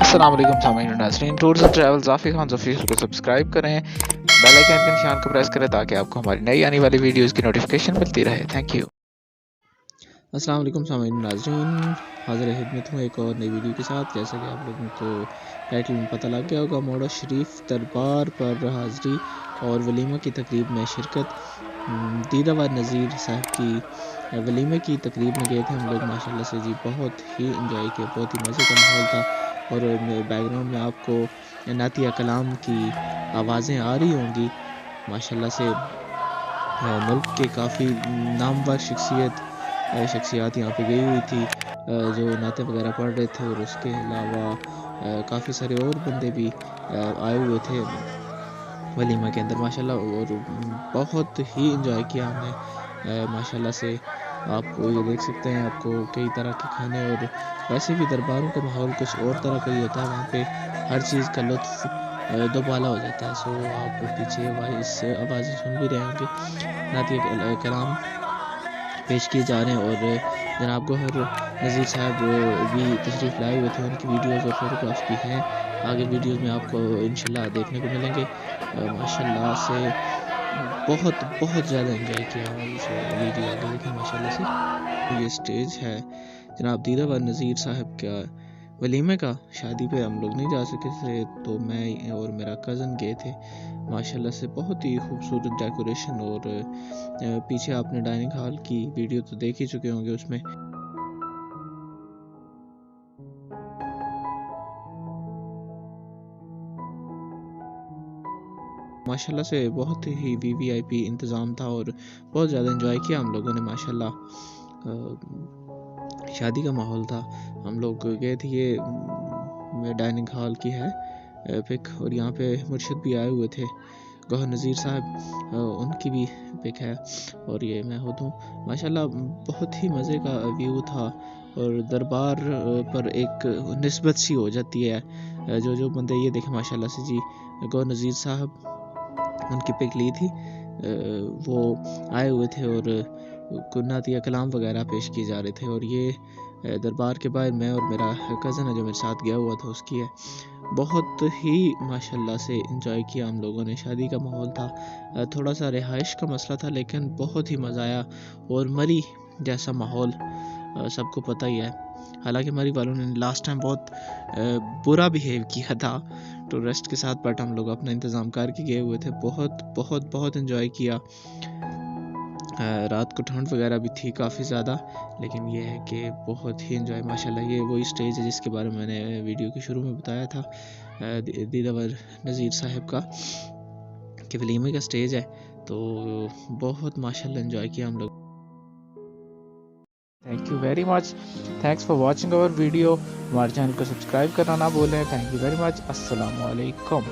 अस्सलाम वालेकुम सामीन और नाज़रीन, टूर्स एंड ट्रैवल्स ज़ाफ़ी खान ज़फ़ीर को सब्सक्राइब करें, बेल आइकन के निशान को प्रेस करें ताकि आपको हमारी नई आने वाली वीडियोस की नोटिफिकेशन मिलती रहे। Thank you. अस्सलाम वालेकुम सामीन नाज़रीन, हाज़िर खिदमत हूँ एक और नई वीडियो के साथ। जैसा कि आप लोगों को टाइटल में पता लग गया होगा, मोड़ा शरीफ दरबार पर हाज़िरी और वलीमा की तकरीब में शिरकत। दीदावर नज़ीर साहब की वलीमे की तकरीब में गए थे हम लोग। माशाल्लाह से जी बहुत ही इंजॉय किया, बहुत ही मज़े का माहौल था। और बैकग्राउंड में आपको नातिया कलाम की आवाज़ें आ रही होंगी। माशाल्लाह से मुल्क के काफ़ी नामवर शख्सियात यहाँ पे गई हुई थी, जो नाते वगैरह पढ़ रहे थे। और उसके अलावा काफ़ी सारे और बंदे भी आए हुए थे वलीमा के अंदर माशाल्लाह। और बहुत ही इंजॉय किया हमने माशाल्लाह से। आप ये देख सकते हैं, आपको कई तरह के खाने, और वैसे भी दरबारों का माहौल कुछ और तरह का ही होता है। वहाँ पे हर चीज़ का लुत्फ़ दोबाला हो जाता है। सो आप पीछे वॉइस आवाज़ें सुन भी रहे होंगे, नातिया कलाम पेश किए जा रहे हैं। और जनाब गौहर नज़ीर साहब भी तशरीफ़ लाए हुए थे, उनकी वीडियोज़ और फ़ोटोग्राफ्स भी हैं। आगे वीडियोज़ में आपको इंशाल्लाह देखने को मिलेंगे। माशाल्लाह से बहुत बहुत ज़्यादा एंजॉय किया। और वीडियो आगे देखें माशाल्लाह से। ये स्टेज है जनाब दीदावर नज़ीर साहब का वलीमे का। शादी पे हम लोग नहीं जा सके थे, तो मैं और मेरा कज़न गए थे। माशाल्लाह से बहुत ही खूबसूरत डेकोरेशन। और पीछे आपने डाइनिंग हॉल की वीडियो तो देख ही चुके होंगे। उसमें माशाल्लाह से बहुत ही वीवीआईपी इंतज़ाम था, और बहुत ज़्यादा एंजॉय किया हम लोगों ने माशाल्लाह। शादी का माहौल था। हम लोग गए थे, ये डाइनिंग हॉल की है पिक। और यहाँ पे मुर्शिद भी आए हुए थे, गौहर नज़ीर साहब, उनकी भी पिक है। और ये मैं खुद हूँ माशाल्लाह। बहुत ही मज़े का व्यू था। और दरबार पर एक निस्बत सी हो जाती है। जो जो बंदे ये देखे माशाल्लाह से जी, गौहर नज़ीर साहब उनकी पिक ली थी, वो आए हुए थे और नातिया कलाम वगैरह पेश किए जा रहे थे। और ये दरबार के बाहर मैं और मेरा कज़न है जो मेरे साथ गया हुआ था, उसकी है। बहुत ही माशाल्लाह से इंजॉय किया हम लोगों ने। शादी का माहौल था, थोड़ा सा रिहाइश का मसला था, लेकिन बहुत ही मज़ा आया। और मरी जैसा माहौल सबको पता ही है। हालांकि मरी वालों ने लास्ट टाइम बहुत बुरा बिहेव किया था टूरिस्ट के साथ, बट हम लोग अपना इंतज़ाम करके गए हुए थे। बहुत बहुत बहुत इंजॉय किया। रात को ठंड वगैरह भी थी काफ़ी ज़्यादा, लेकिन ये है कि बहुत ही इंजॉय माशाल्लाह। ये वही स्टेज है जिसके बारे में मैंने वीडियो के शुरू में बताया था, दीदावर नज़ीर साहब का कि वलीमे का स्टेज है। तो बहुत माशाल्लाह इंजॉय किया हम लोग। Thank you very much, thanks for watching our video. हमारे चैनल को सब्सक्राइब करना ना भूलें। Thank you very much. अस्सलाम वालेकुम।